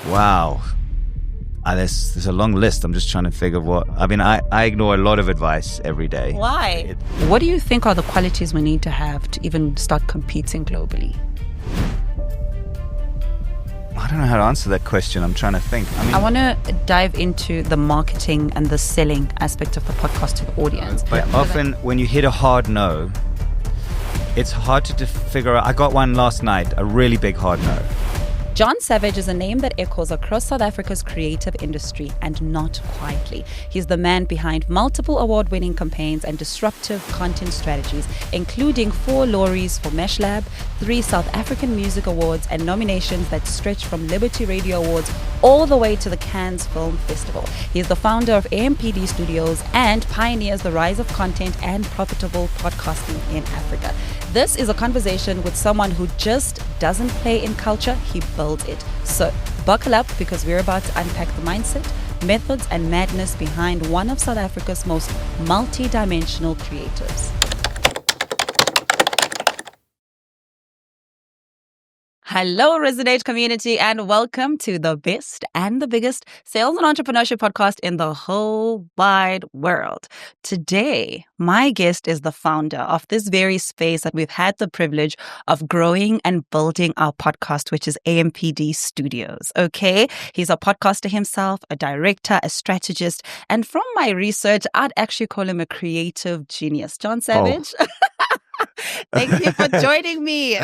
Wow. There's a long list. I'm just trying to figure what... I mean, I ignore a lot of advice every day. Why? What do you think are the qualities we need to have to even start competing globally? I don't know how to answer that question. I'm trying to think. I want to dive into the marketing and the selling aspect of the podcast to the audience. But often when you hit a hard no, it's hard to figure out. I got one last night, a really big hard no. Jon Savage is a name that echoes across South Africa's creative industry, and not quietly. He's the man behind multiple award-winning campaigns and disruptive content strategies, including 4 Lories for Meshlab, 3 South African Music Awards, and nominations that stretch from Liberty Radio Awards all the way to the Cannes Film Festival. He's the founder of AMPD Studios and pioneers the rise of content and profitable podcasting in Africa. This is a conversation with someone who just doesn't play in culture, he builds it. So buckle up, because we're about to unpack the mindset, methods, and madness behind one of South Africa's most multi-dimensional creatives. Hello, Resonate community, and welcome to the best and the biggest sales and entrepreneurship podcast in the whole wide world. Today, my guest is the founder of this very space that we've had the privilege of growing and building our podcast, which is AMPD Studios. Okay, he's a podcaster himself, a director, a strategist, and from my research, I'd actually call him a creative genius. Jon Savage. Oh. Thank you for joining me.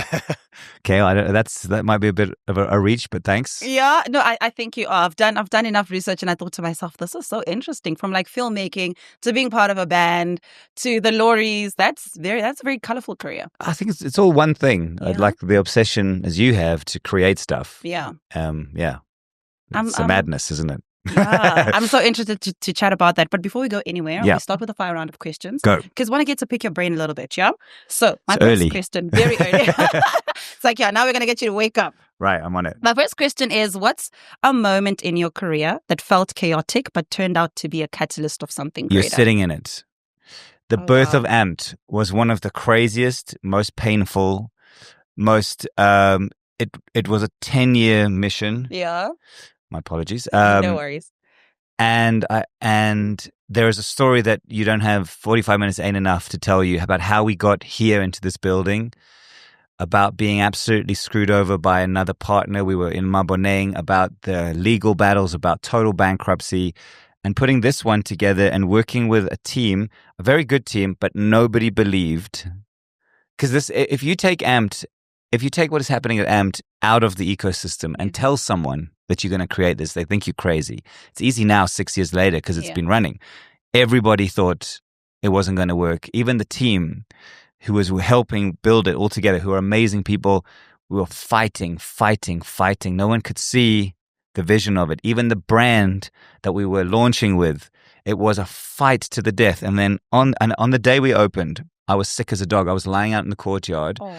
Okay, that might be a bit of a reach, but thanks. Yeah, no, I think you are. I've done enough research, and I thought to myself, this is so interesting. From like filmmaking to being part of a band to the Lories, that's a very colorful career. I think it's all one thing. Yeah. Like the obsession as you have to create stuff. Yeah. Yeah. It's a madness, isn't it? Yeah, I'm so interested to chat about that. But before we go anywhere, we start with a fire round of questions. Go. Because I want to get to pick your brain a little bit, yeah? So, my first question, very early. It's like, now we're going to get you to wake up. Right, I'm on it. My first question is, what's a moment in your career that felt chaotic but turned out to be a catalyst of something greater? You're sitting in it. The birth of AMPD was one of the craziest, most painful, most... It was a 10-year mission. Yeah. My apologies. No worries. And there is a story that you don't have 45 minutes ain't enough to tell you about how we got here into this building, about being absolutely screwed over by another partner. We were in Maboneng, about the legal battles, about total bankruptcy, and putting this one together and working with a team, a very good team, but nobody believed. Because if you take what is happening at AMPD out of the ecosystem and tell someone that you're going to create this, they think you're crazy. It's easy now, 6 years later, because it's been running. Everybody thought it wasn't going to work. Even the team who was helping build it all together, who are amazing people, we were fighting. No one could see the vision of it. Even the brand that we were launching with, it was a fight to the death. And then on the day we opened, I was sick as a dog. I was lying out in the courtyard. Oh.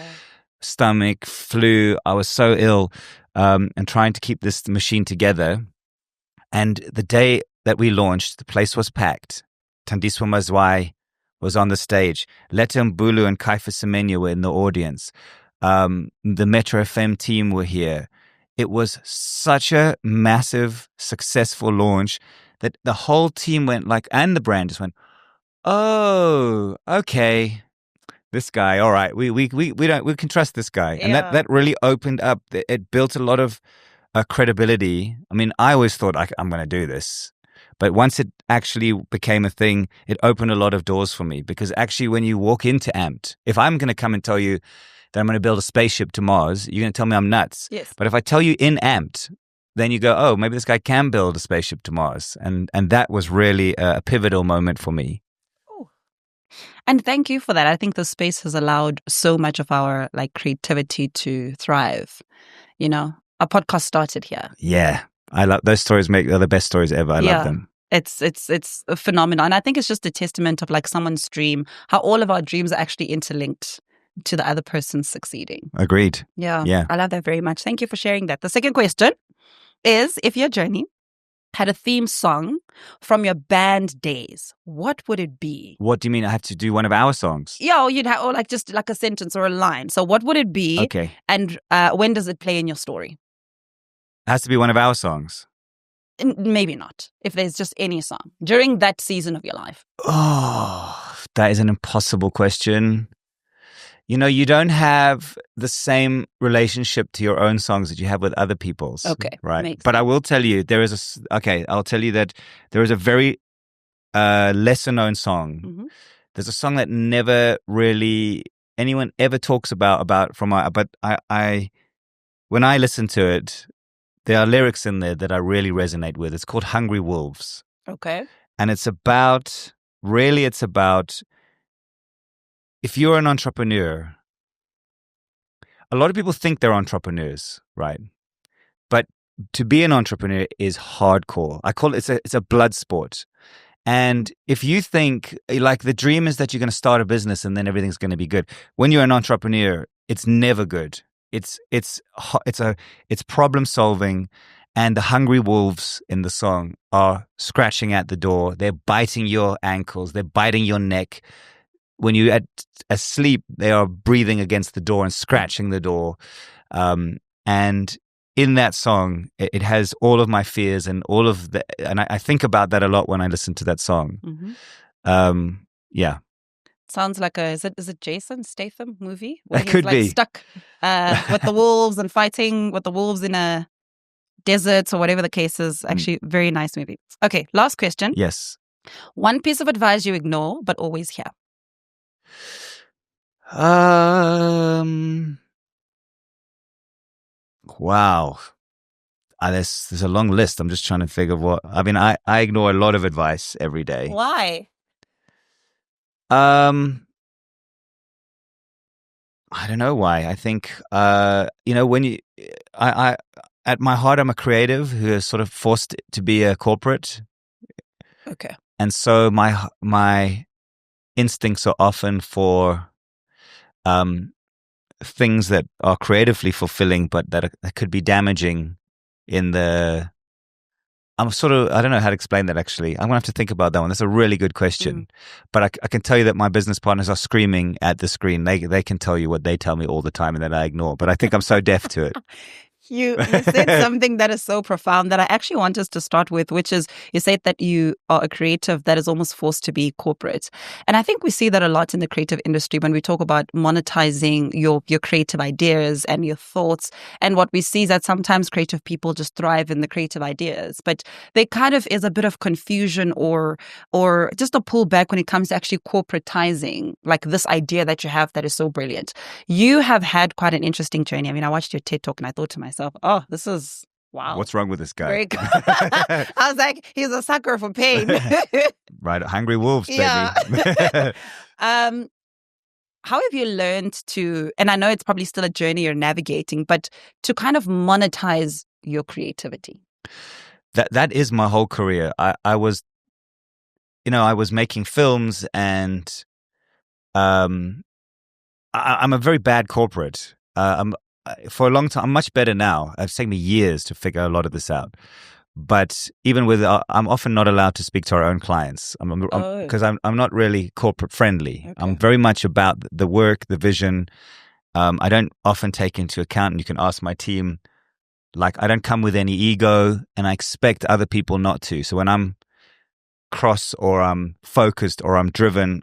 Stomach, flu. I was so ill, and trying to keep this machine together. And the day that we launched, the place was packed. Tandiswa Mazwai was on the stage. Letta Mbulu and Kaifa Semenya were in the audience. The Metro FM team were here. It was such a massive, successful launch that the whole team went and the brand just went, oh, okay. This guy, all right, we can trust this guy. And that really opened up, it built a lot of credibility. I mean, I always thought I'm going to do this. But once it actually became a thing, it opened a lot of doors for me. Because actually when you walk into AMPD, if I'm going to come and tell you that I'm going to build a spaceship to Mars, you're going to tell me I'm nuts. Yes. But if I tell you in AMPD, then you go, oh, maybe this guy can build a spaceship to Mars. And that was really a pivotal moment for me. And thank you for that. I think the space has allowed so much of our creativity to thrive. You know, our podcast started here. Yeah. I love those stories. They're the best stories ever. I love them. It's a phenomenon. And I think it's just a testament of someone's dream, how all of our dreams are actually interlinked to the other person succeeding. Agreed. Yeah. I love that very much. Thank you for sharing that. The second question is, if your journey had a theme song from your band days, what would it be? What do you mean? I have to do one of our songs? Yeah, or you'd have, just a sentence or a line. So what would it be? Okay. And when does it play in your story? It has to be one of our songs. Maybe not. If there's just any song during that season of your life. Oh, that is an impossible question. You don't have the same relationship to your own songs that you have with other people's. Okay. Right. But I will tell you, I'll tell you that there is a very lesser known song. Mm-hmm. There's a song that never really anyone ever talks about but I when I listen to it, there are lyrics in there that I really resonate with. It's called Hungry Wolves. Okay. And it's about if you're an entrepreneur, a lot of people think they're entrepreneurs, right? But to be an entrepreneur is hardcore. I call it, it's a blood sport. And if you think like the dream is that you're going to start a business and then everything's going to be good, when you're an entrepreneur, it's never good. It's problem solving, and the hungry wolves in the song are scratching at the door. They're biting your ankles. They're biting your neck. When you're asleep, they are breathing against the door and scratching the door. And in that song, it has all of my fears and and I think about that a lot when I listen to that song. Mm-hmm. Yeah. Sounds like is it Jason Statham movie? Where It could be. Stuck with the wolves and fighting with the wolves in a desert or whatever the case is. Actually, very nice movie. Okay, last question. Yes. One piece of advice you ignore but always hear. Wow. There's a long list. I'm just trying to figure what. I mean, I ignore a lot of advice every day. Why? I don't know why. I think when I at my heart I'm a creative who is sort of forced to be a corporate. Okay. And so my instincts are often for things that are creatively fulfilling, but that could be damaging in the. I don't know how to explain that actually. I'm going to have to think about that one. That's a really good question. But I can tell you that my business partners are screaming at the screen. They can tell you what they tell me all the time and that I ignore. But I think I'm so deaf to it. You said something that is so profound that I actually want us to start with, which is you said that you are a creative that is almost forced to be corporate. And I think we see that a lot in the creative industry when we talk about monetizing your creative ideas and your thoughts. And what we see is that sometimes creative people just thrive in the creative ideas, but there kind of is a bit of confusion or just a pullback when it comes to actually corporatizing, like this idea that you have that is so brilliant. You have had quite an interesting journey. I mean, I watched your TED Talk and I thought to myself, oh, this is wow. What's wrong with this guy? Very good. I was like, he's a sucker for pain. Right, hungry wolves, baby. Yeah. How have you learned to, and I know it's probably still a journey you're navigating, but to kind of monetize your creativity? That is my whole career. I was making films, and I'm a very bad corporate. For a long time, I'm much better now. It's taken me years to figure a lot of this out. But even with, I'm often not allowed to speak to our own clients because I'm not really corporate friendly. Okay. I'm very much about the work, the vision. I don't often take into account, and you can ask my team, like I don't come with any ego, and I expect other people not to. So when I'm cross or I'm focused or I'm driven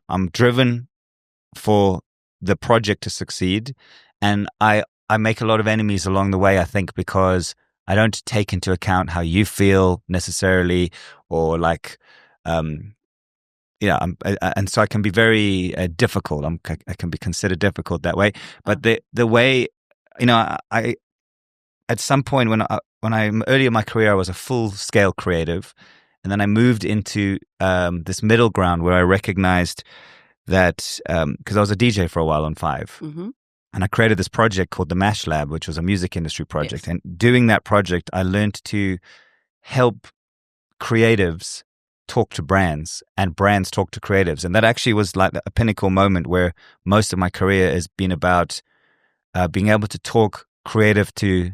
for the project to succeed. And I make a lot of enemies along the way, I think, because I don't take into account how you feel necessarily, or like, and so I can be very difficult. I can be considered difficult that way. But the way, I at some point when I earlier in my career, I was a full scale creative, and then I moved into this middle ground where I recognized that because I was a DJ for a while on 5. Mm-hmm. And I created this project called the MASH Lab, which was a music industry project. Yes. And doing that project, I learned to help creatives talk to brands and brands talk to creatives. And that actually was like a pinnacle moment where most of my career has been about being able to talk creative to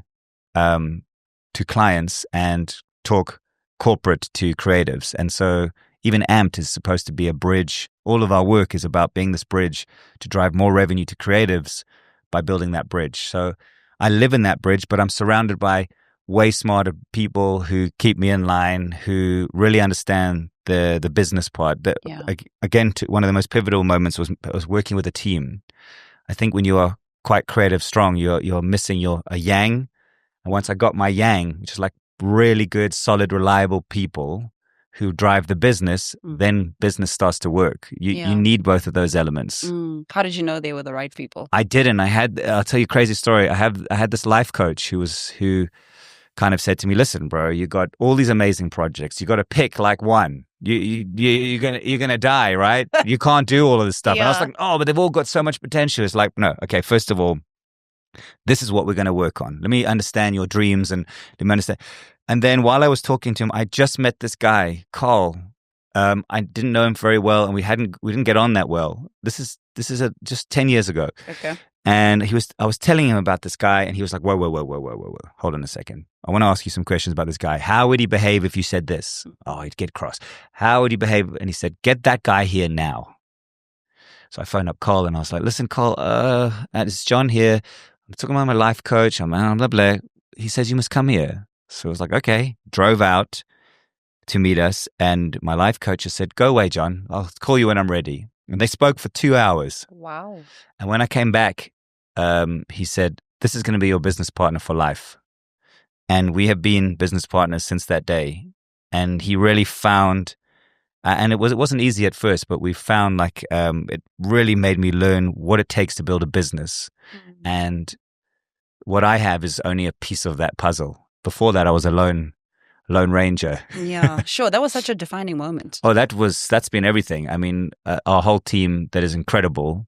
clients and talk corporate to creatives. And so even AMPD is supposed to be a bridge. All of our work is about being this bridge to drive more revenue to creatives by building that bridge. So I live in that bridge, but I'm surrounded by way smarter people who keep me in line, who really understand the business part. Again, one of the most pivotal moments was working with a team. I think when you are quite creative, strong, you're missing a yang. And once I got my yang, which is like really good, solid, reliable people who drive the business, then business starts to work. You need both of those elements. How did you know they were the right people? I didn't. I'll tell you a crazy story. I had this life coach who kind of said to me, "Listen, bro, you got all these amazing projects. You got to pick like one. You're gonna die, right? You can't do all of this stuff." And I was like, "Oh, but they've all got so much potential." It's like, no, okay. First of all, this is what we're going to work on. Let me understand your dreams and let me understand. And then while I was talking to him, I just met this guy, Carl. I didn't know him very well, and we didn't get on that well. This is just 10 years ago. Okay. And I was telling him about this guy, and he was like, whoa, hold on a second. I want to ask you some questions about this guy. How would he behave if you said this? Oh, he'd get cross. How would he behave? And he said, get that guy here now. So I phoned up Carl, and I was like, listen, Carl, it's Jon here. I'm talking about my life coach. I'm blah, blah, blah. He says, you must come here. So I was like, okay. Drove out to meet us, and my life coach just said, go away, Jon. I'll call you when I'm ready. And they spoke for 2 hours. Wow. And when I came back, he said, this is going to be your business partner for life. And we have been business partners since that day. And he really found, and it wasn't easy at first, but we found like it really made me learn what it takes to build a business. And what I have is only a piece of that puzzle. Before that, I was a lone ranger. Yeah, sure. That was such a defining moment. Oh, that's been everything. I mean, our whole team that is incredible.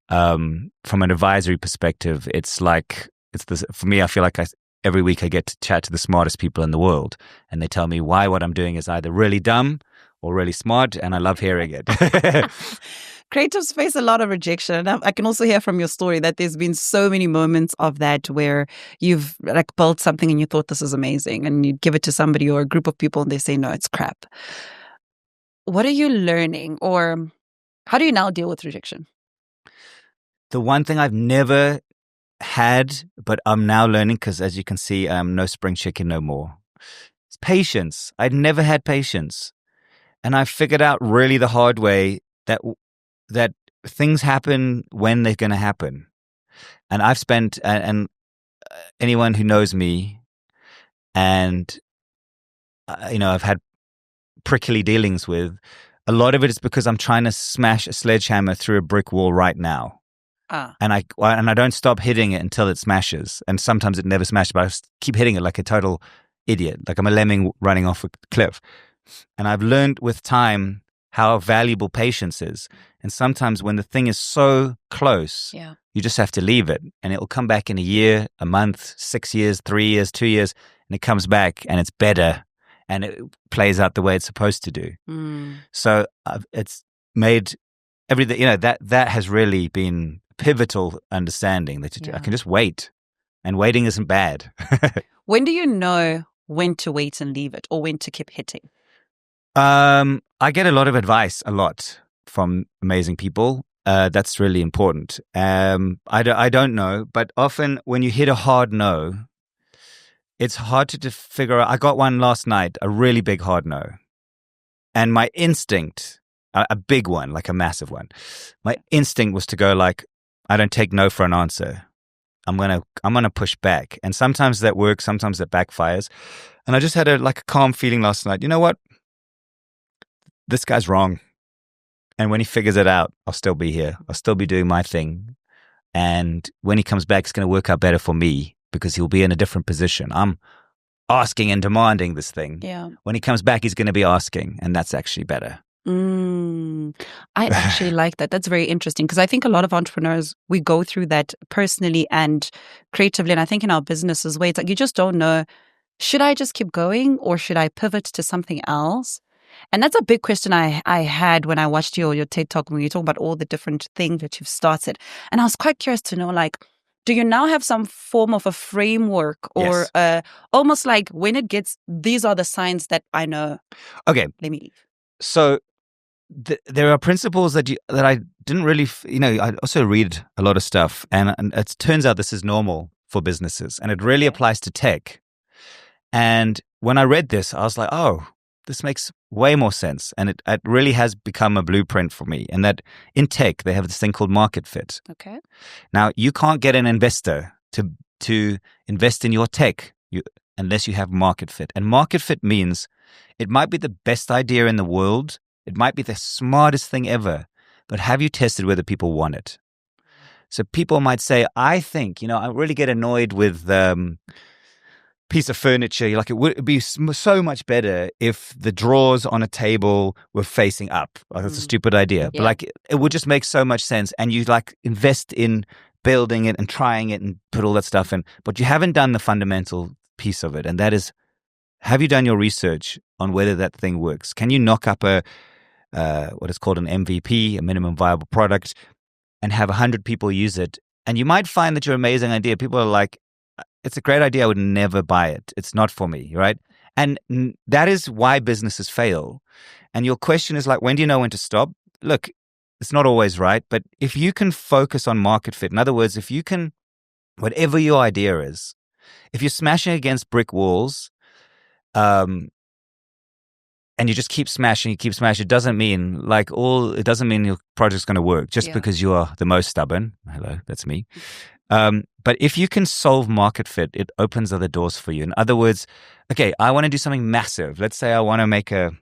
From an advisory perspective, for me, I feel like every week I get to chat to the smartest people in the world, and they tell me why what I'm doing is either really dumb or really smart, and I love hearing it. Creatives face a lot of rejection. And I can also hear from your story that there's been so many moments of that where you've like built something and you thought this is amazing, and you give it to somebody or a group of people and they say, no, it's crap. What are you learning, or how do you now deal with rejection? The one thing I've never had, but I'm now learning, because as you can see, I'm no spring chicken no more. It's patience. I'd never had patience. And I figured out really the hard way that things happen when they're going to happen. And I've spent, and anyone who knows me, and I've had prickly dealings with, a lot of it is because I'm trying to smash a sledgehammer through a brick wall right now. And I don't stop hitting it until it smashes. And sometimes it never smashes, but I keep hitting it like a total idiot, like I'm a lemming running off a cliff. And I've learned with time how valuable patience is. And sometimes when the thing is so close, you just have to leave it, and it'll come back in a year, a month, 6 years, 3 years, 2 years, and it comes back and it's better and it plays out the way it's supposed to do. So it's made everything, that has really been pivotal understanding that I can just wait, and waiting isn't bad. When do you know when to wait and leave it, or when to keep hitting? I get a lot of advice, from amazing people. That's really important. I don't know, but often when you hit a hard no, it's hard to figure out. I got one last night, a really big hard no. And my instinct, a big one, like a massive one, my instinct was to go like, I don't take no for an answer. I'm gonna push back. And sometimes that works, sometimes that backfires. And I just had a calm feeling last night. You know what? This guy's wrong. And when he figures it out, I'll still be here. I'll still be doing my thing. And when he comes back, it's going to work out better for me, because he'll be in a different position. I'm asking and demanding this thing. Yeah. When he comes back, he's going to be asking, and that's actually better. I actually like that. That's very interesting, because I think a lot of entrepreneurs, we go through that personally and creatively. And I think in our businesses, where it's like you just don't know, should I just keep going or should I pivot to something else? And that's a big question I had when I watched your TED Talk, when you talk about all the different things that you've started. And I was quite curious to know, do you now have some form of a framework, or almost like when it gets, these are the signs that I know. Okay. Let me leave. So there are principles that I didn't really, I also read a lot of stuff, and it turns out this is normal for businesses, and it really applies to tech. And when I read this, I was like, oh, this makes way more sense. And it really has become a blueprint for me. And that in tech, they have this thing called market fit. Okay. Now, you can't get an investor to invest in your tech unless you have market fit. And market fit means it might be the best idea in the world. It might be the smartest thing ever. But have you tested whether people want it? So people might say, I think, I really get annoyed with piece of furniture. Like, it would be so much better if the drawers on a table were facing up. Like, that's a stupid idea. Yeah. But it would just make so much sense. And you invest in building it and trying it and put all that stuff in. But you haven't done the fundamental piece of it. And that is, have you done your research on whether that thing works? Can you knock up what is called an MVP, a minimum viable product, and have 100 people use it? And you might find that your amazing idea, people are like, it's a great idea. I would never buy it. It's not for me, right? And that is why businesses fail. And your question is like, when do you know when to stop? Look, it's not always right. But if you can focus on market fit, in other words, if you can, whatever your idea is, if you're smashing against brick walls, and you just keep smashing, it doesn't mean your project's going to work just because you are the most stubborn. Hello, that's me. But if you can solve market fit, it opens other doors for you. In other words, okay, I want to do something massive. Let's say I want to make a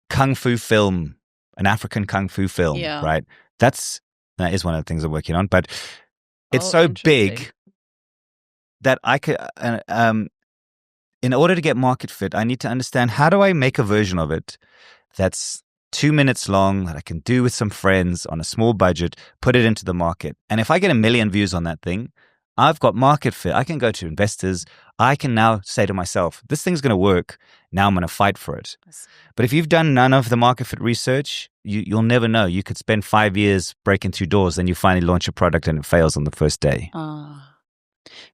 kung fu film, an African kung fu film, right? That is one of the things I'm working on, but it's so big that I could, in order to get market fit, I need to understand, how do I make a version of it that's 2 minutes long, that I can do with some friends on a small budget, put it into the market. And if I get 1 million views on that thing, I've got market fit. I can go to investors. I can now say to myself, this thing's going to work. Now I'm going to fight for it. But if you've done none of the market fit research, you'll never know. You could spend 5 years breaking through doors, then you finally launch a product and it fails on the first day.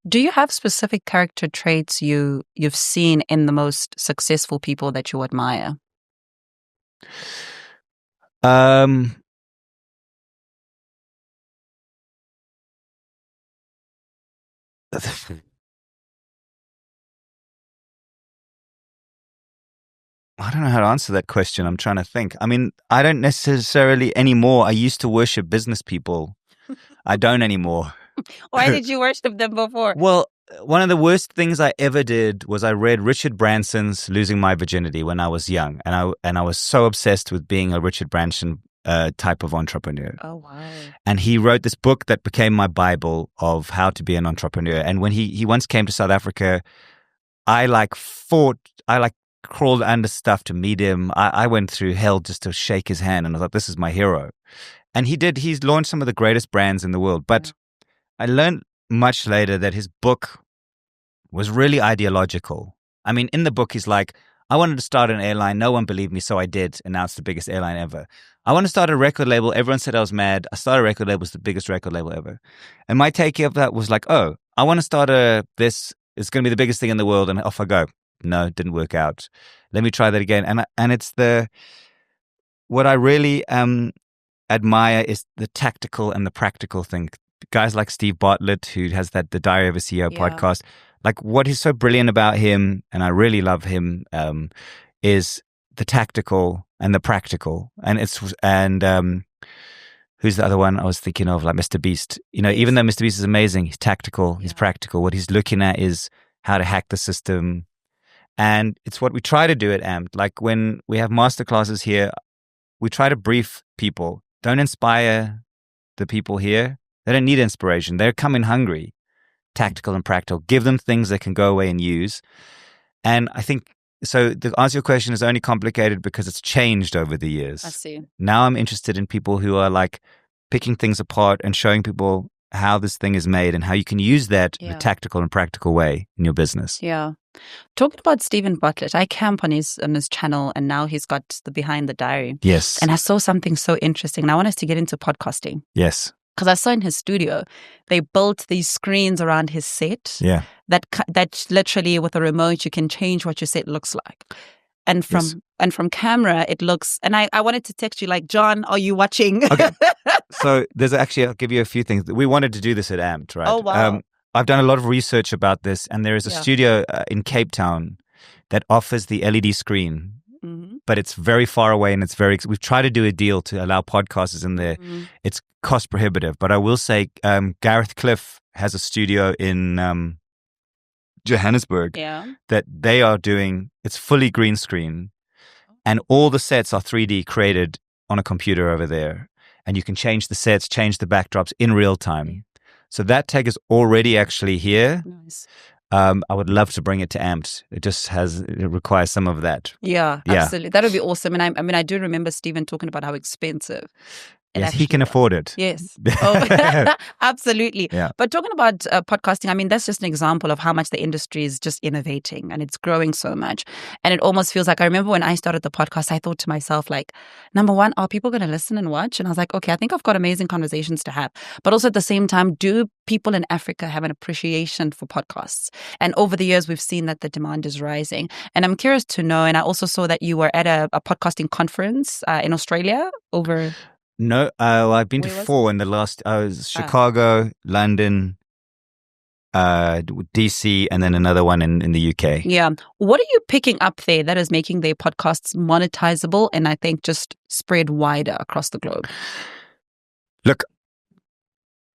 Do you have specific character traits you've seen in the most successful people that you admire? I don't know how to answer that question. I'm trying to think. I mean, I don't necessarily anymore. I used to worship business people. I don't anymore. Why did you worship them before? Well, one of the worst things I ever did was I read Richard Branson's Losing My Virginity when I was young. And I was so obsessed with being a Richard Branson type of entrepreneur. Oh, wow. And he wrote this book that became my Bible of how to be an entrepreneur. And when he once came to South Africa, I crawled under stuff to meet him. I went through hell just to shake his hand. And I thought, this is my hero. And he's launched some of the greatest brands in the world. But I learned much later that his book was really ideological. I mean, in the book, he's like, I wanted to start an airline. No one believed me, so I did. And now it's the biggest airline ever. I want to start a record label. Everyone said I was mad. I started a record label. It's the biggest record label ever. And my take of that was like, oh, I want to start this. It's going to be the biggest thing in the world. And off I go. No, it didn't work out. Let me try that again. And it's what I really admire is the tactical and the practical thing. Guys like Steve Bartlett, who has the Diary of a CEO podcast, like what is so brilliant about him, and I really love him, is the tactical and the practical. And who's the other one I was thinking of? Like Mr. Beast. Even though Mr. Beast is amazing, he's tactical, he's practical. What he's looking at is how to hack the system. And it's what we try to do at AMPD. Like when we have masterclasses here, we try to brief people. Don't inspire the people here. They don't need inspiration. They're coming hungry, tactical and practical. Give them things they can go away and use. And I think, so the answer to your question is only complicated because it's changed over the years. I see. Now I'm interested in people who are like picking things apart and showing people how this thing is made and how you can use that in a tactical and practical way in your business. Yeah. Talking about Stephen Bartlett, I camp on his channel, and now he's got the Behind the Diary. Yes. And I saw something so interesting, and I want us to get into podcasting. Yes. Because I saw in his studio, they built these screens around his set. Yeah. That literally with a remote, you can change what your set looks like. And from camera, it looks, and I wanted to text you like, John, are you watching? Okay. So there's actually, I'll give you a few things. We wanted to do this at AMPD, right? Oh, wow. I've done a lot of research about this, and there is a studio in Cape Town that offers the LED screen, but it's very far away, and we've tried to do a deal to allow podcasters in there. It's cost prohibitive, but I will say Gareth Cliff has a studio in Johannesburg that they are doing. It's fully green screen, and all the sets are 3D created on a computer over there, and you can change the sets, change the backdrops in real time. So that tech is already actually here. Nice. I would love to bring it to AMPD. It requires some of that. Yeah, absolutely. That would be awesome. And I do remember Stephen talking about how expensive. Yes, he can afford it. Yes. Oh, absolutely. Yeah. But talking about podcasting, I mean, that's just an example of how much the industry is just innovating and it's growing so much. And it almost feels like, I remember when I started the podcast, I thought to myself, like, number one, are people going to listen and watch? And I was like, okay, I think I've got amazing conversations to have. But also at the same time, do people in Africa have an appreciation for podcasts? And over the years, we've seen that the demand is rising. And I'm curious to know, and I also saw that you were at a podcasting conference in Australia over... No, I've been to 4 in the last. I was Chicago, London, DC, and then another one in the UK. Yeah. What are you picking up there that is making their podcasts monetizable and I think just spread wider across the globe? Look,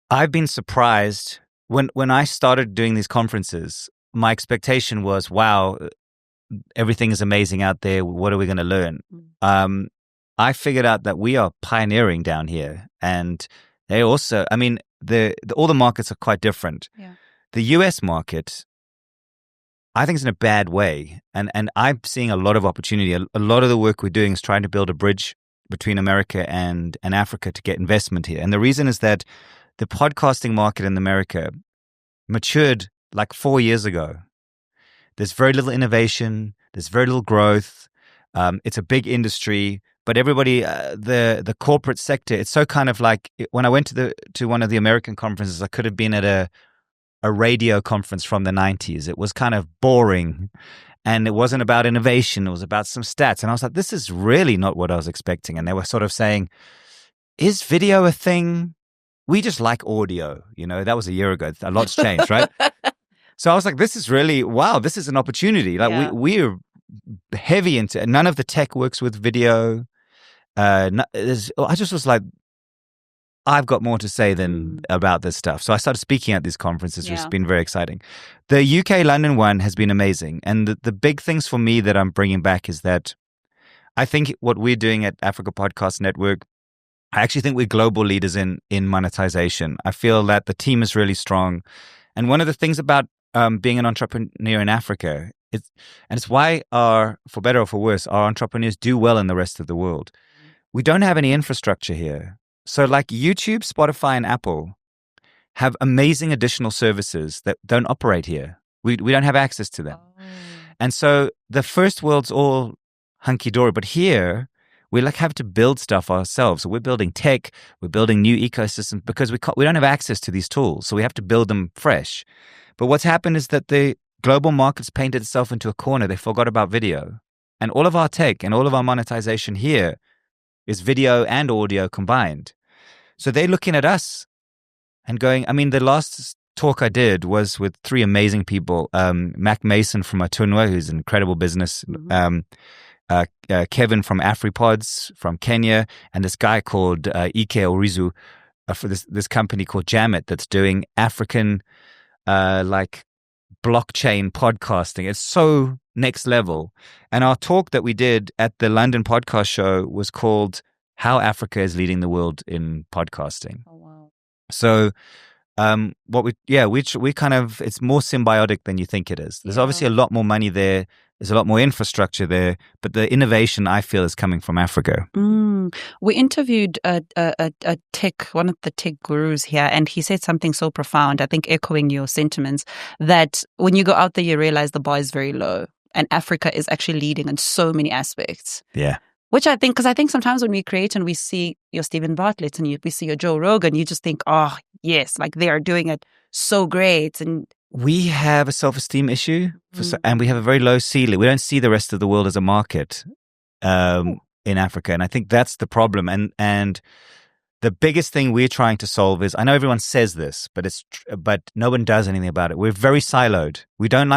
I've been surprised when I started doing these conferences. My expectation was, wow, everything is amazing out there. What are we going to learn? I figured out that we are pioneering down here, and they also, I mean, all the markets are quite different. Yeah. The US market, I think, is in a bad way, and I'm seeing a lot of opportunity. A lot of the work we're doing is trying to build a bridge between America and Africa to get investment here. And the reason is that the podcasting market in America matured like 4 years ago. There's very little innovation. There's very little growth. It's a big industry. But everybody, the corporate sector, it's so kind of like when I went to one of the American conferences, I could have been at a radio conference from the 90s. It was kind of boring, and it wasn't about innovation. It was about some stats. And I was like, this is really not what I was expecting. And they were sort of saying, is video a thing? We just like audio. You know, that was a year ago. A lot's changed, right? So I was like, this is really, wow, this is an opportunity. Like we're heavy into, none of the tech works with video. I just was like, I've got more to say than about this stuff. So I started speaking at these conferences, which has been very exciting. The UK London one has been amazing. And the big things for me that I'm bringing back is that I think what we're doing at Africa Podcast Network, I actually think we're global leaders in monetization. I feel that the team is really strong. And one of the things about being an entrepreneur in Africa, it's why for better or for worse, our entrepreneurs do well in the rest of the world. We don't have any infrastructure here. So like YouTube, Spotify, and Apple have amazing additional services that don't operate here. We don't have access to them. And so the first world's all hunky-dory. But here, we have to build stuff ourselves. So we're building tech. We're building new ecosystems because we don't have access to these tools. So we have to build them fresh. But what's happened is that the global market's painted itself into a corner. They forgot about video. And all of our tech and all of our monetization here is video and audio combined. So they're looking at us and going, I mean, the last talk I did was with 3 amazing people. Mac Mason from Atunwa, who's an incredible business. Kevin from AfriPods from Kenya. And this guy called Ike Orizu for this company called Jamit that's doing African like blockchain podcasting. It's so next level. And our talk that we did at the London podcast show was called How Africa is Leading the World in Podcasting. Oh, wow. So we kind of, it's more symbiotic than you think it is. There's obviously a lot more money there. There's a lot more infrastructure there, but the innovation I feel is coming from Africa. We interviewed one of the tech gurus here, and he said something so profound, I think echoing your sentiments, that when you go out there, you realize the bar is very low, and Africa is actually leading in so many aspects. Yeah. Which I think, because I think sometimes when we create and we see your Stephen Bartlett and we see your Joe Rogan, you just think, oh, yes, like they are doing it so great. And we have a self-esteem issue, and we have a very low ceiling. We don't see the rest of the world as a market in Africa, and I think that's the problem. And the biggest thing we're trying to solve is, I know everyone says this, but no one does anything about it. We're very siloed. We don't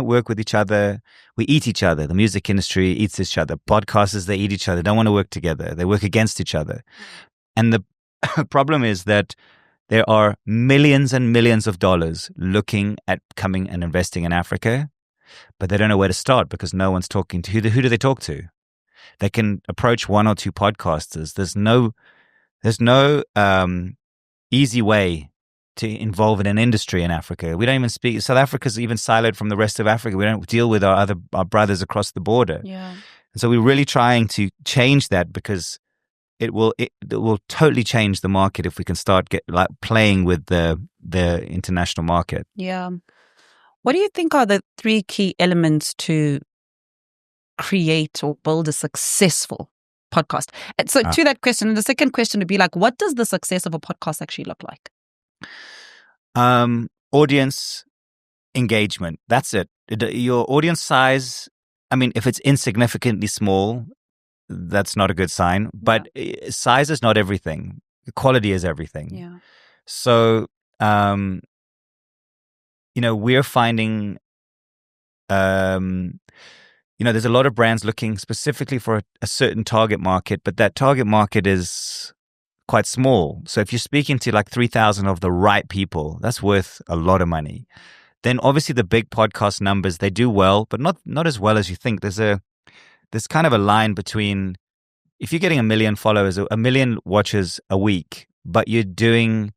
work with each other. We eat each other. The music industry eats each other. Podcasters, they eat each other. They don't want to work together. They work against each other. And the problem is that there are millions and millions of dollars looking at coming and investing in Africa, but they don't know where to start because no one's talking to who do they talk to? They can approach one or two podcasters. There's no easy way to involve in an industry in Africa. We don't even speak. South Africa's even siloed from the rest of Africa. We don't deal with our brothers across the border. Yeah. And so we're really trying to change that because it will totally change the market if we can start playing with the international market. Yeah. What do you think are the 3 key elements to create or build a successful podcast? And so to that question, the second question would be like, what does the success of a podcast actually look like? Audience engagement. That's it. Your audience size, I mean, if it's insignificantly small, that's not a good sign. But size is not everything. Quality is everything. Yeah. So, we're finding, there's a lot of brands looking specifically for a certain target market, but that target market is quite small. So if you're speaking to like 3,000 of the right people, that's worth a lot of money. Then obviously the big podcast numbers, they do well, but not as well as you think. There's kind of a line between, if you're getting 1 million followers, 1 million watches a week, but you're doing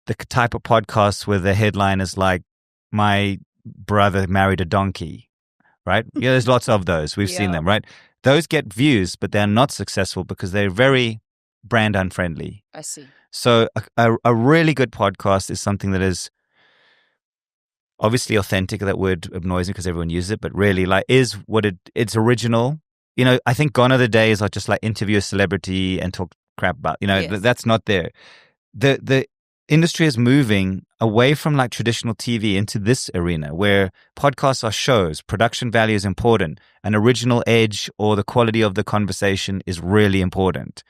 the type of podcast where the headline is like, my brother married a donkey, right? Yeah, there's lots of those. We've seen them, right? Those get views, but they're not successful because they're very brand unfriendly. I see. So a really good podcast is something that is obviously authentic. That word annoys me because everyone uses it, but really it's original. I think gone are the days I just like interview a celebrity and talk crap about, that's not there. The industry is moving away from like traditional TV into this arena where podcasts are shows, production value is important, an original edge or the quality of the conversation is really important.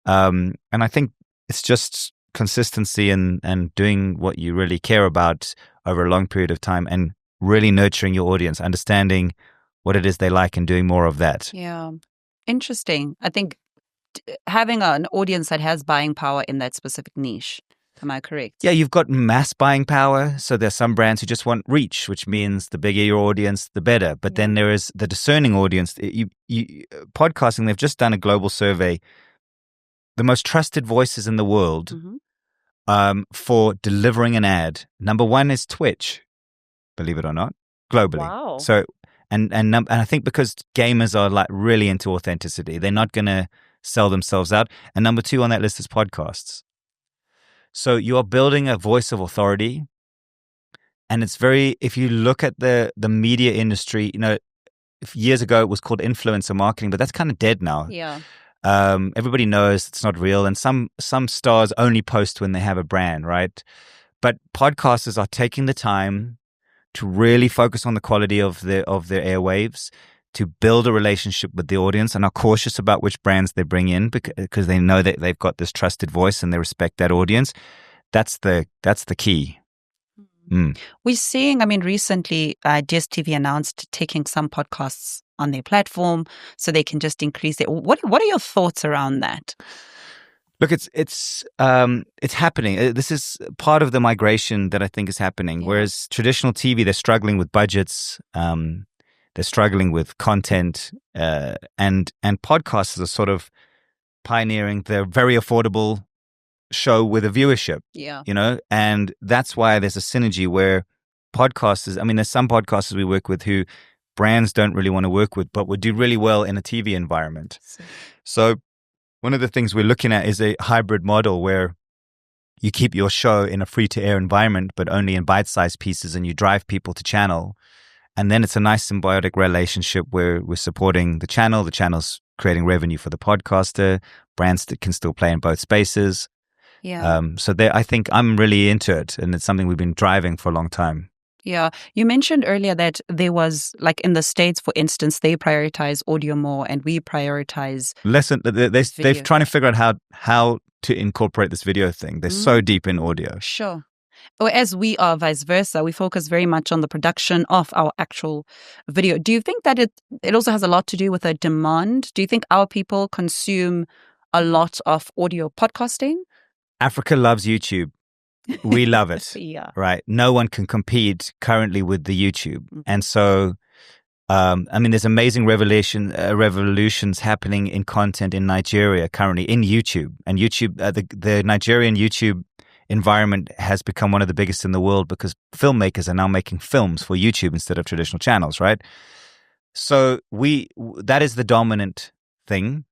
And I think it's just consistency and doing what you really care about over a long period of time and really nurturing your audience, understanding what it is they like and doing more of that. Yeah. Interesting. I think having an audience that has buying power in that specific niche. Am I correct? Yeah, you've got mass buying power. So there's some brands who just want reach, which means the bigger your audience, the better. But then there is the discerning audience. Podcasting, they've just done a global survey. The most trusted voices in the world for delivering an ad. Number 1 is Twitch, believe it or not, globally. Wow. So, and I think because gamers are like really into authenticity, they're not going to sell themselves out. And number 2 on that list is podcasts. So you are building a voice of authority. And it's if you look at the media industry, years ago it was called influencer marketing, but that's kind of dead now. Yeah. Everybody knows it's not real. And some stars only post when they have a brand, right? But podcasters are taking the time to really focus on the quality of their airwaves, to build a relationship with the audience, and are cautious about which brands they bring in because they know that they've got this trusted voice and they respect that audience. That's the key. We're seeing, recently DSTV announced taking some podcasts on their platform so they can just increase it. What are your thoughts around that? Look, it's happening. This is part of the migration that I think is happening. Yeah. Whereas traditional TV, they're struggling with budgets, they're struggling with content, and podcasts are sort of pioneering the very affordable show with a viewership. Yeah, and that's why there's a synergy where podcasters. There's some podcasters we work with who brands don't really want to work with, but would do really well in a TV environment. So one of the things we're looking at is a hybrid model where you keep your show in a free-to-air environment, but only in bite-sized pieces, and you drive people to channel. And then it's a nice symbiotic relationship where we're supporting the channel's creating revenue for the podcaster, brands that can still play in both spaces. Yeah. I think I'm really into it, and it's something we've been driving for a long time. Yeah. You mentioned earlier that there was, like in the States, for instance, they prioritize audio more and we prioritize they're trying to figure out how to incorporate this video thing. They're so deep in audio. Sure. Or as we are vice versa, we focus very much on the production of our actual video. Do you think that it also has a lot to do with a demand? Do you think our people consume a lot of audio podcasting? Africa loves YouTube. We love it. Yeah. Right. No one can compete currently with the YouTube. And so, there's amazing revolutions happening in content in Nigeria currently in YouTube. And YouTube, the Nigerian YouTube environment has become one of the biggest in the world because filmmakers are now making films for YouTube instead of traditional channels, right? So that is the dominant thing.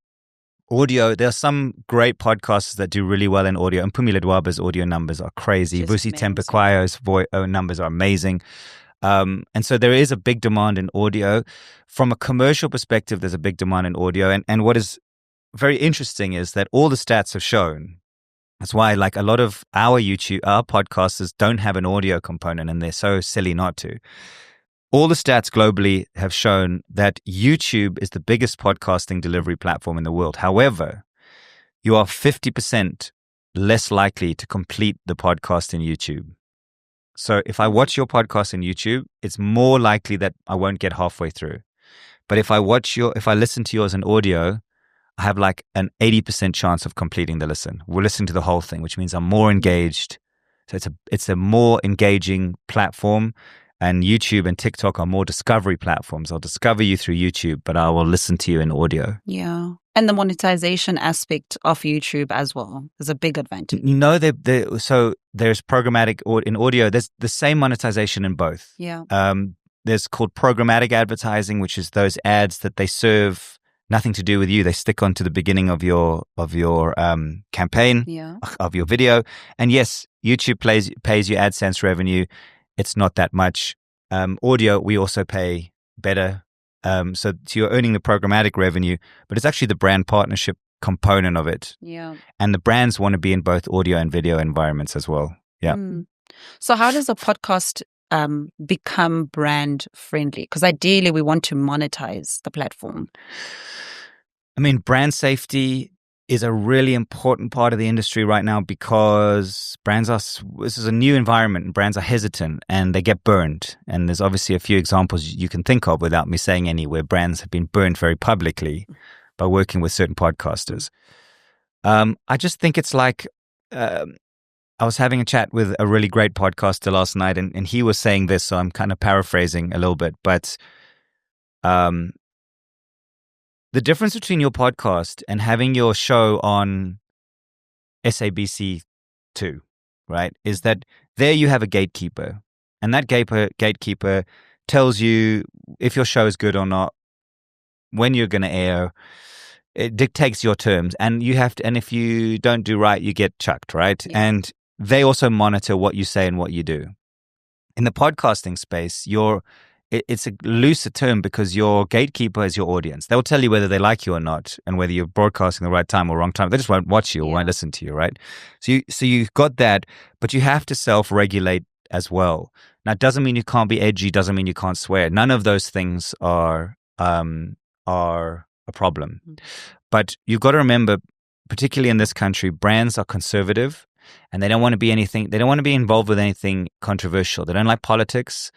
Audio, there are some great podcasters that do really well in audio, and Pumi Ledwaba's audio numbers are crazy. Vusi Tempekwayo's numbers are amazing. And so there is a big demand in audio. From a commercial perspective, there's a big demand in audio. And what is very interesting is that all the stats have shown, that's why like a lot of our podcasters don't have an audio component, and they're so silly not to. All the stats globally have shown that YouTube is the biggest podcasting delivery platform in the world. However, you are 50% less likely to complete the podcast in YouTube. So if I watch your podcast in YouTube, it's more likely that I won't get halfway through. But if I listen to yours in audio, I have like an 80% chance of completing the listen. We'll listen to the whole thing, which means I'm more engaged. So it's a more engaging platform. And YouTube and TikTok are more discovery platforms. I'll discover you through YouTube, but I will listen to you in audio. Yeah. And the monetization aspect of YouTube as well is a big advantage. So there's programmatic in audio. There's the same monetization in both. Yeah. There's called programmatic advertising, which is those ads that they serve nothing to do with you. They stick onto the beginning of your campaign, of your video. And yes, YouTube pays you AdSense revenue. It's not that much. Audio, we also pay better. So you're earning the programmatic revenue, but it's actually the brand partnership component of it. Yeah. And the brands want to be in both audio and video environments as well. Yeah. So how does a podcast become brand friendly? Because ideally we want to monetize the platform. Brand safety is a really important part of the industry right now because this is a new environment and brands are hesitant and they get burned. And there's obviously a few examples you can think of without me saying any where brands have been burned very publicly by working with certain podcasters. I just think it's like, I was having a chat with a really great podcaster last night and he was saying this, so I'm kind of paraphrasing a little bit, but the difference between your podcast and having your show on SABC2, right, is that there you have a gatekeeper. And that gatekeeper tells you if your show is good or not, when you're going to air. It dictates your terms. And and if you don't do right, you get chucked, right? Yeah. And they also monitor what you say and what you do. In the podcasting space, it's a looser term because your gatekeeper is your audience. They'll tell you whether they like you or not and whether you're broadcasting the right time or wrong time. They just won't watch you or won't listen to you, right? So you've got that, but you have to self-regulate as well. Now, it doesn't mean you can't be edgy, doesn't mean you can't swear. None of those things are a problem. But you've got to remember, particularly in this country, brands are conservative and they don't want to be involved with anything controversial. They don't like politics.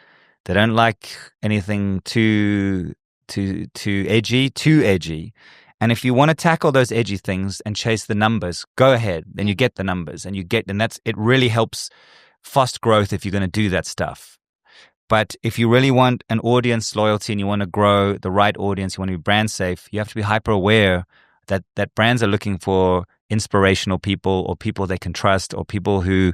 They don't like anything too edgy. And if you want to tackle those edgy things and chase the numbers, go ahead. Then you get the numbers and it really helps fast growth if you're going to do that stuff. But if you really want an audience loyalty and you want to grow the right audience, you want to be brand safe, you have to be hyper aware that brands are looking for inspirational people or people they can trust or people who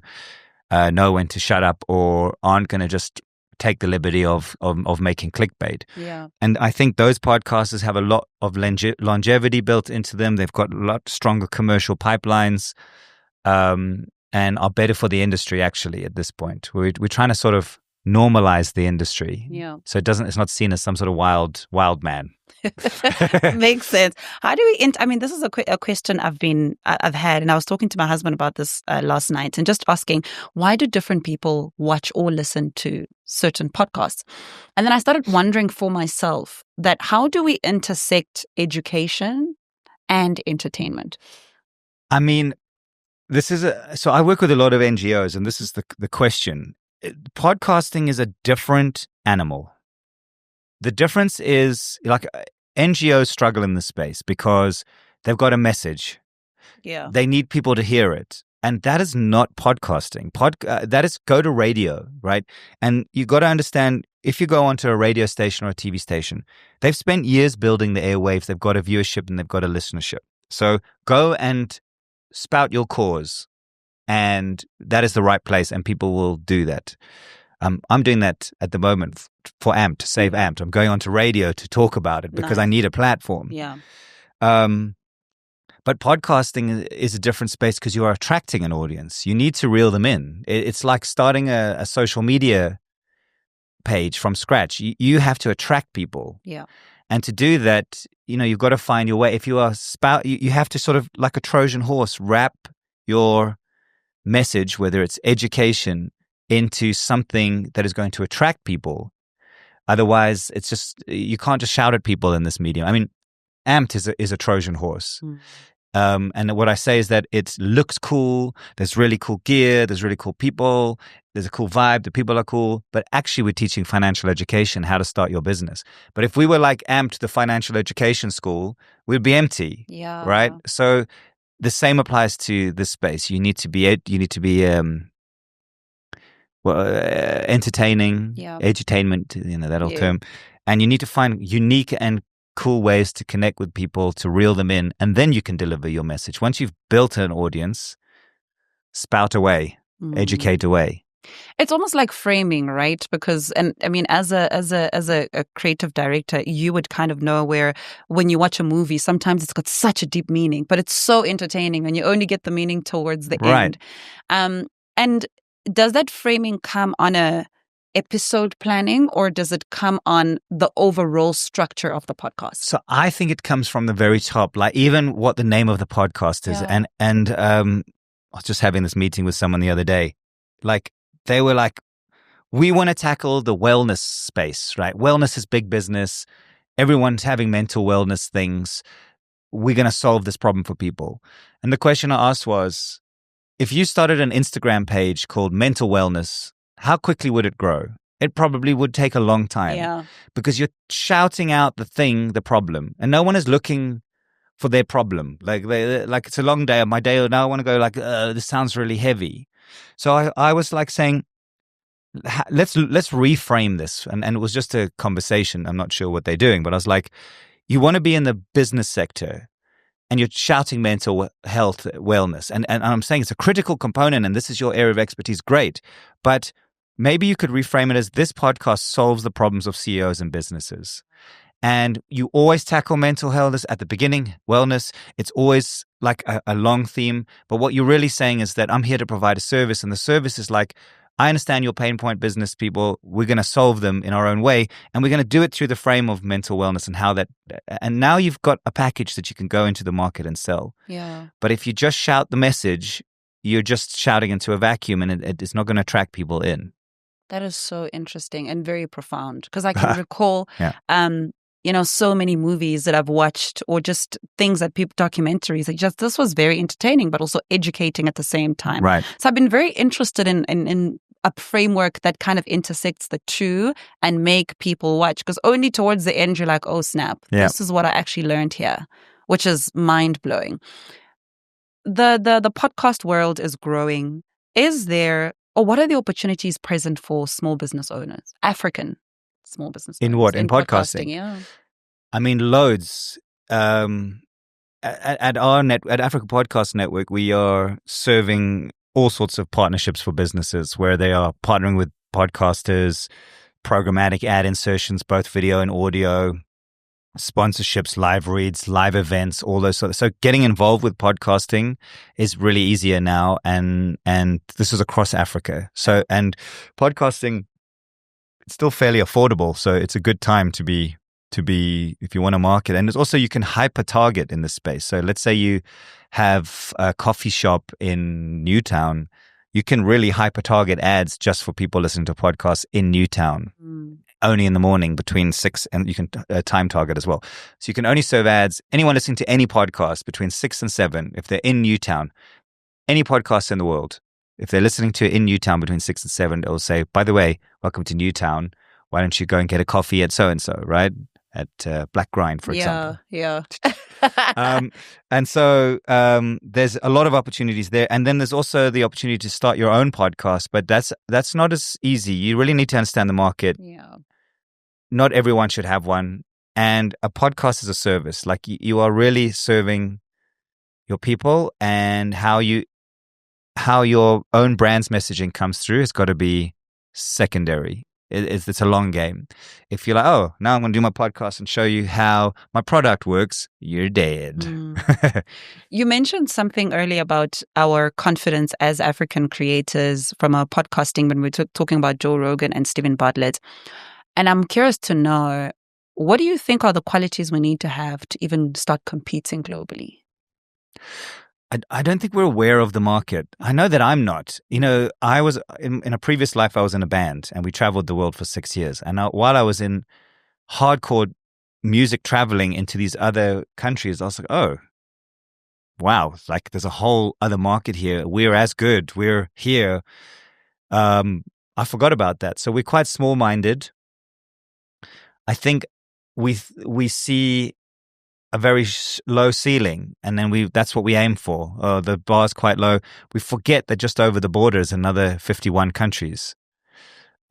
know when to shut up or aren't going to just take the liberty of making clickbait. Yeah. And I think those podcasters have a lot of longevity built into them. They've got a lot stronger commercial pipelines and are better for the industry actually at this point. We're trying to sort of normalize the industry. Yeah. So it's not seen as some sort of wild man. Makes sense. How do we? This is a question I've had, and I was talking to my husband about this last night, and just asking why do different people watch or listen to certain podcasts, and then I started wondering for myself that how do we intersect education and entertainment? So I work with a lot of NGOs, and this is the question. Podcasting is a different animal. The difference is like NGOs struggle in this space because they've got a message. Yeah. They need people to hear it. And that is not podcasting. That is go to radio, right? And you got to understand, if you go onto a radio station or a TV station, they've spent years building the airwaves. They've got a viewership and they've got a listenership. So go and spout your cause, and that is the right place, and people will do that. I'm doing that at the moment for AMP, to save AMP. I'm going onto radio to talk about it because I need a platform. Yeah. But podcasting is a different space because you are attracting an audience. You need to reel them in. It's like starting a social media page from scratch. You have to attract people. Yeah. And to do that, you've got to find your way. If you are you have to sort of, like a Trojan horse, wrap your message, whether it's education, into something that is going to attract people. Otherwise, it's just, you can't just shout at people in this medium. I mean, AMPed is a Trojan horse. And what I say is that it looks cool. There's really cool gear. There's really cool people. There's a cool vibe. The people are cool. But actually, we're teaching financial education, how to start your business. But if we were like AMPed, the financial education school, we'd be empty. Yeah. Right? So the same applies to this space. You need to be entertaining, edutainment, that old term. And you need to find unique and cool ways to connect with people, to reel them in, and then you can deliver your message. Once you've built an audience, spout away, educate away. It's almost like framing, right? Because, and I mean, as a creative director, you would kind of know where when you watch a movie, sometimes it's got such a deep meaning, but it's so entertaining, and you only get the meaning towards the end. And does that framing come on a episode planning, or does it come on the overall structure of the podcast? So I think it comes from the very top, like even what the name of the podcast is. And I was just having this meeting with someone the other day. Like, they were like, we want to tackle the wellness space, right? Wellness is big business. Everyone's having mental wellness things. We're going to solve this problem for people. And the question I asked was, if you started an Instagram page called Mental Wellness, how quickly would it grow? It probably would take a long time because you're shouting out the problem, and no one is looking for their problem. Like it's a long day. My day now I want to go like, this sounds really heavy. So I was like saying, let's reframe this. And it was just a conversation. I'm not sure what they're doing, but I was like, you want to be in the business sector, and you're shouting mental health, wellness. And I'm saying it's a critical component, and this is your area of expertise. Great. But maybe you could reframe it as, this podcast solves the problems of CEOs and businesses. And you always tackle mental health at the beginning, wellness. It's always like a long theme. But what you're really saying is that I'm here to provide a service. And the service is like, I understand your pain point, business people. We're going to solve them in our own way. And we're going to do it through the frame of mental wellness and how that. And now you've got a package that you can go into the market and sell. Yeah. But if you just shout the message, you're just shouting into a vacuum, and it's not going to attract people in. That is so interesting and very profound, because I can recall, so many movies that I've watched, or just things that documentaries, this was very entertaining, but also educating at the same time. Right. So I've been very interested in a framework that kind of intersects the two and make people watch, because only towards the end you're like, oh snap, this is what I actually learned here, which is mind blowing. The podcast world is growing. Is there, or what are the opportunities present for small business owners, African small business owners? In what? In podcasting? Yeah. I mean, loads. At Africa Podcast Network, we are serving all sorts of partnerships for businesses, where they are partnering with podcasters, programmatic ad insertions, both video and audio, sponsorships, live reads, live events, all those sorts. So getting involved with podcasting is really easier now, and this is across Africa. So, and podcasting, it's still fairly affordable, so it's a good time to be if you want to market. And it's also, you can hyper target in this space. So let's say you have a coffee shop in Newtown, you can really hyper target ads just for people listening to podcasts in Newtown. Only in the morning between 6, and you can time target as well. So you can only serve ads, anyone listening to any podcast between 6 and 7, if they're in Newtown, any podcast in the world, if they're listening to it in Newtown between 6 and 7, it'll say, by the way, welcome to Newtown. Why don't you go and get a coffee at so-and-so, right? At Black Grind, for example. Yeah. And so there's a lot of opportunities there. And then there's also the opportunity to start your own podcast, but that's not as easy. You really need to understand the market. Yeah. Not everyone should have one. And a podcast is a service. Like you are really serving your people, and how your own brand's messaging comes through has got to be secondary. It's a long game. If you're like, oh, now I'm going to do my podcast and show you how my product works, you're dead. You mentioned something earlier about our confidence as African creators from our podcasting when we were talking about Joe Rogan and Stephen Bartlett. And I'm curious to know, what do you think are the qualities we need to have to even start competing globally? I don't think we're aware of the market. I know that I'm not. You know, I was in a previous life, I was in a band and we traveled the world for 6 years. And while I was in hardcore music traveling into these other countries, I was like, oh, wow, like there's a whole other market here. We're as good. We're here. I forgot about that. So we're quite small-minded. I think we see a very low ceiling, and then that's what we aim for. The bar's quite low. We forget that just over the border is another 51 countries,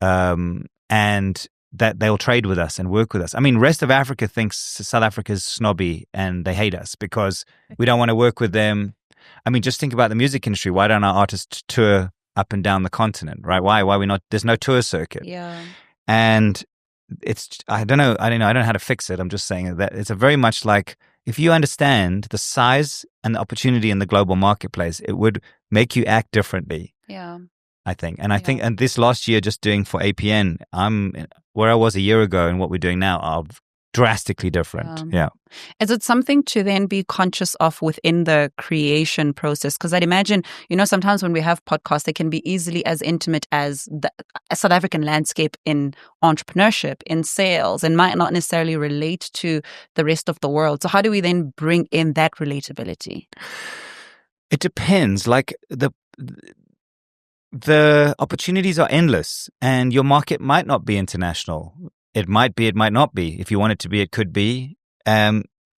and that they'll trade with us and work with us. I mean, rest of Africa thinks South Africa's snobby and they hate us because we don't want to work with them. I mean, just think about the music industry. Why don't our artists tour up and down the continent, right? Why we not? There's no tour circuit. Yeah. And I don't know how to fix it. I'm just saying that it's a very much like, if you understand the size and the opportunity in the global marketplace, it would make you act differently. Yeah. I think. And I think, and this last year, just doing for APN, where I was a year ago and what we're doing now are drastically different. Yeah. Is it something to then be conscious of within the creation process? Because I'd imagine, sometimes when we have podcasts, they can be easily as intimate as the South African landscape in entrepreneurship, in sales, and might not necessarily relate to the rest of the world. So how do we then bring in that relatability? It depends. Like the opportunities are endless, and your market might not be international. It might be, it might not be. If you want it to be, it could be.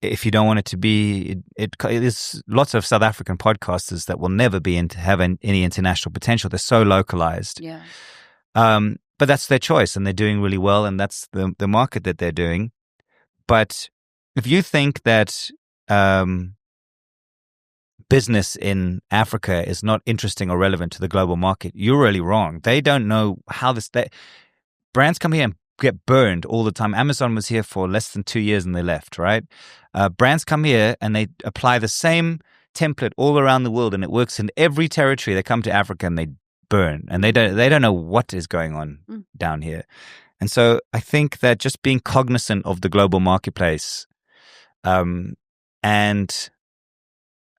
If you don't want it to be, there's lots of South African podcasters that will never have any international potential. They're so localized. Yeah. But that's their choice, and they're doing really well, and that's the market that they're doing. But if you think that business in Africa is not interesting or relevant to the global market, you're really wrong. They don't know how brands come here and get burned all the time. Amazon was here for less than 2 years and they left, right? Brands come here and they apply the same template all around the world, and it works in every territory. They come to Africa and they burn, and they don't know what is going on down here. And so I think that just being cognizant of the global marketplace, and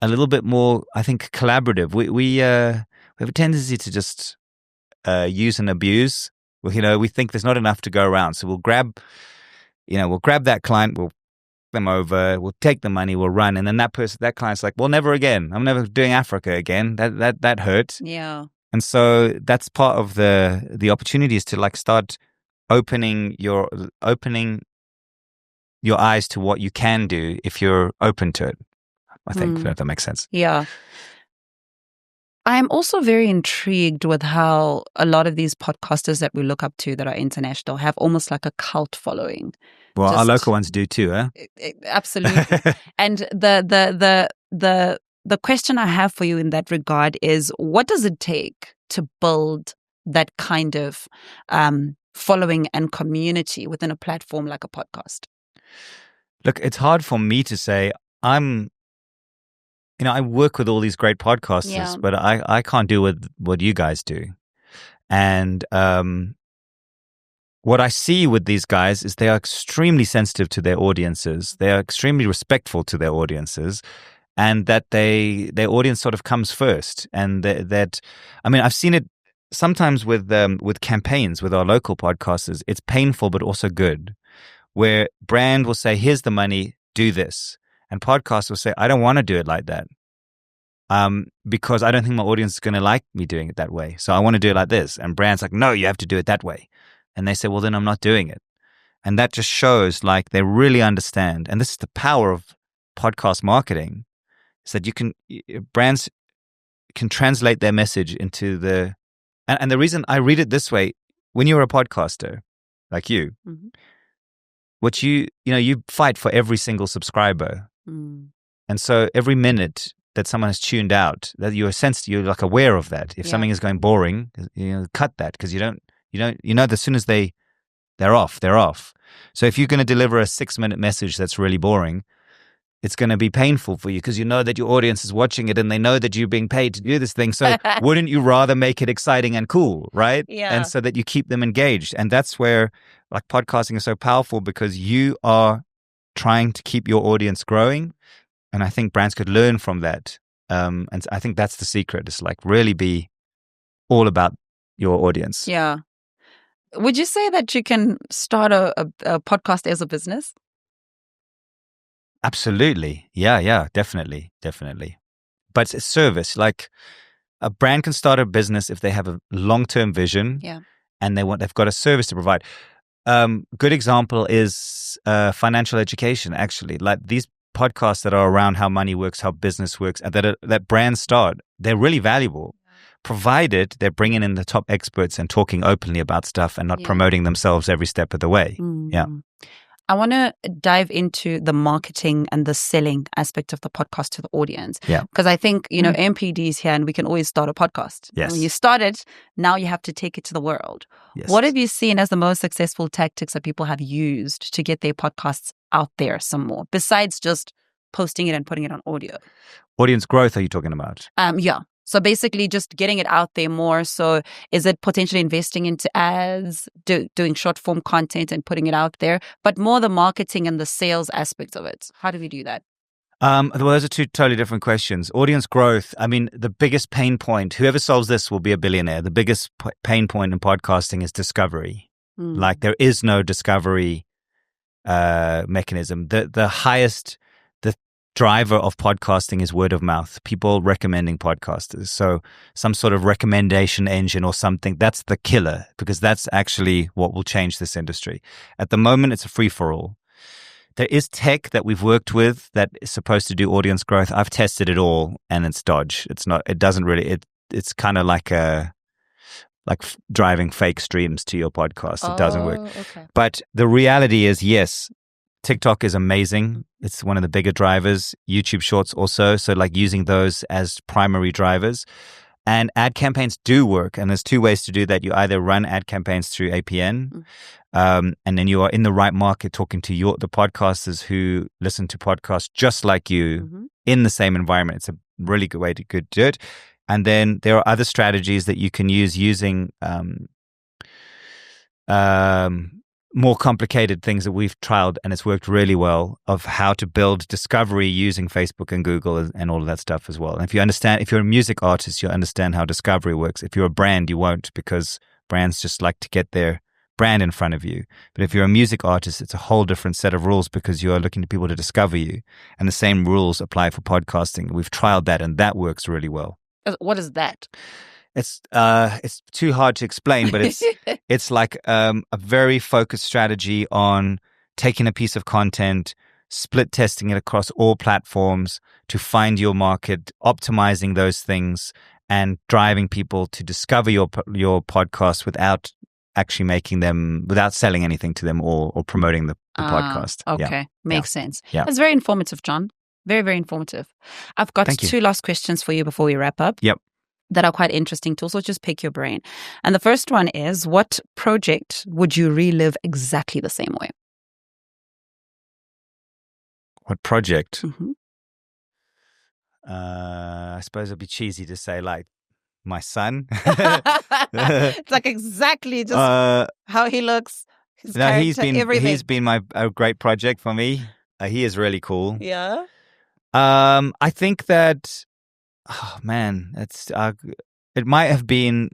a little bit more, I think, collaborative. We have a tendency to just use and abuse. Well, we think there's not enough to go around, so we'll grab that client, we'll them over, we'll take the money, we'll run, and then that client's like, well, never again. I'm never doing Africa again. That hurt. Yeah. And so that's part of the opportunity, is to like start opening your eyes to what you can do if you're open to it. I think if that makes sense. Yeah. I'm also very intrigued with how a lot of these podcasters that we look up to that are international have almost like a cult following. Well, our local ones do too, eh? Absolutely. And the question I have for you in that regard is, what does it take to build that kind of following and community within a platform like a podcast? Look, it's hard for me to say. I work with all these great podcasters, but I can't do what you guys do. And what I see with these guys is they are extremely sensitive to their audiences. They are extremely respectful to their audiences, and that their audience sort of comes first. And I've seen it sometimes with campaigns with our local podcasters. It's painful, but also good, where brand will say, here's the money, do this. And podcasts will say, I don't want to do it like that. because I don't think my audience is going to like me doing it that way. So I want to do it like this. And brands like, no, you have to do it that way. And they say, well, then I'm not doing it. And that just shows like they really understand. And this is the power of podcast marketing, is that brands can translate their message into and the reason I read it this way, when you're a podcaster like you, what you fight for every single subscriber. And so every minute that someone has tuned out, that you're like aware of that. If something is going boring, cut that, because you know that as soon as they're off, they're off. So if you're going to deliver a 6-minute message that's really boring, it's going to be painful for you, because you know that your audience is watching it and they know that you're being paid to do this thing. So wouldn't you rather make it exciting and cool, right? Yeah. And so that you keep them engaged. And that's where like podcasting is so powerful, because you are trying to keep your audience growing. And I think brands could learn from that. And I think that's the secret. It's like really be all about your audience. Yeah. Would you say that you can start a podcast as a business? Absolutely. Yeah, definitely. But it's service. Like a brand can start a business if they have a long-term vision, and they've got a service to provide. Good example is financial education, actually. Like these podcasts that are around how money works, how business works, and that brands start, they're really valuable, provided they're bringing in the top experts and talking openly about stuff and not promoting themselves every step of the way. Yeah. I want to dive into the marketing and the selling aspect of the podcast to the audience. Yeah. Because I think, AMPD is here and we can always start a podcast. Yes. When you start it, now you have to take it to the world. Yes. What have you seen as the most successful tactics that people have used to get their podcasts out there some more, besides just posting it and putting it on audio? Audience growth, are you talking about? Yeah. So basically just getting it out there more. So is it potentially investing into ads, doing short form content and putting it out there, but more the marketing and the sales aspects of it? How do we do that? Well, those are two totally different questions. Audience growth, I mean, the biggest pain point, whoever solves this will be a billionaire. The biggest pain point in podcasting is discovery. Like there is no discovery mechanism. The highest driver of podcasting is word of mouth, people recommending podcasters. So some sort of recommendation engine or something, that's the killer, because that's actually what will change this industry. At the moment, it's a free-for-all. There is tech that we've worked with that is supposed to do audience growth. I've tested it all and it's dodge. It's kind of like driving fake streams to your podcast. It doesn't work. Okay. But the reality is, yes, TikTok is amazing. It's one of the bigger drivers. YouTube Shorts also. So like using those as primary drivers. And ad campaigns do work. And there's two ways to do that. You either run ad campaigns through APN, and then you are in the right market talking to the podcasters who listen to podcasts just like you in the same environment. It's a really good way to do it. And then there are other strategies that you can use using more complicated things that we've trialed, and it's worked really well, of how to build discovery using Facebook and Google and all of that stuff as well. And if you're a music artist, you'll understand how discovery works. If you're a brand, you won't, because brands just like to get their brand in front of you. But if you're a music artist, it's a whole different set of rules, because you're looking to people to discover you. And the same rules apply for podcasting. We've trialed that, and that works really well. What is that? It's too hard to explain, but it's like a very focused strategy on taking a piece of content, split testing it across all platforms to find your market, optimizing those things, and driving people to discover your podcast without actually without selling anything to them or promoting the podcast. Okay, makes sense. Yeah. That's very informative, Jon. Very, very informative. I've got two last questions for you before we wrap up. Yep. That are quite interesting to also just pick your brain. And the first one is, what project would you relive exactly the same way? What project? I suppose it'd be cheesy to say like my son. It's like exactly just how he looks, his character, everything. He's been a great project for me. He is really cool. Yeah. I think that, oh man, it might have been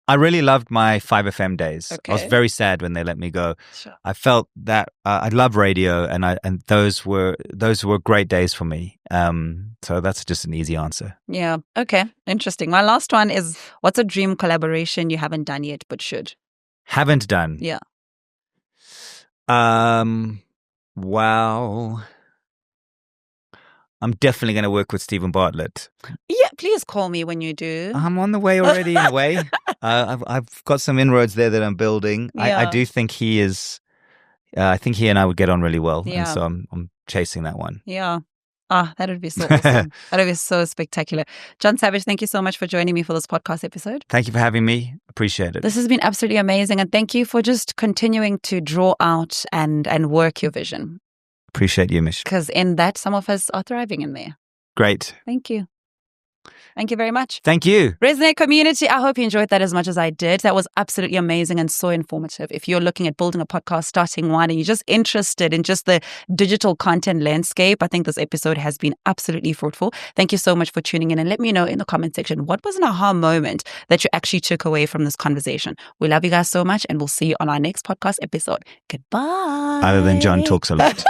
I really loved my 5FM days. Okay. I was very sad when they let me go. Sure. I felt that I love radio, and those were great days for me. So that's just an easy answer. Yeah. Okay. Interesting. My last one is, what's a dream collaboration you haven't done yet but should? Haven't done. Yeah. Wow. I'm definitely going to work with Stephen Bartlett. Yeah, please call me when you do. I'm on the way already, in a way. I've got some inroads there that I'm building. Yeah. I do think he is. I think he and I would get on really well, Yeah. and so I'm chasing that one. Yeah. That would be so awesome. That would be so spectacular. Jon Savage, thank you so much for joining me for this podcast episode. Thank you for having me. Appreciate it. This has been absolutely amazing, and thank you for just continuing to draw out and work your vision. Appreciate you, Mish. Because in that, some of us are thriving in there. Great. Thank you. Thank you very much. Thank you. Resonate community, I hope you enjoyed that as much as I did. That was absolutely amazing and so informative. If you're looking at building a podcast, starting one, and you're just interested in just the digital content landscape, I think this episode has been absolutely fruitful. Thank you so much for tuning in, and let me know in the comment section, what was an aha moment that you actually took away from this conversation? We love you guys so much, and we'll see you on our next podcast episode. Goodbye. Other than Jon talks a lot.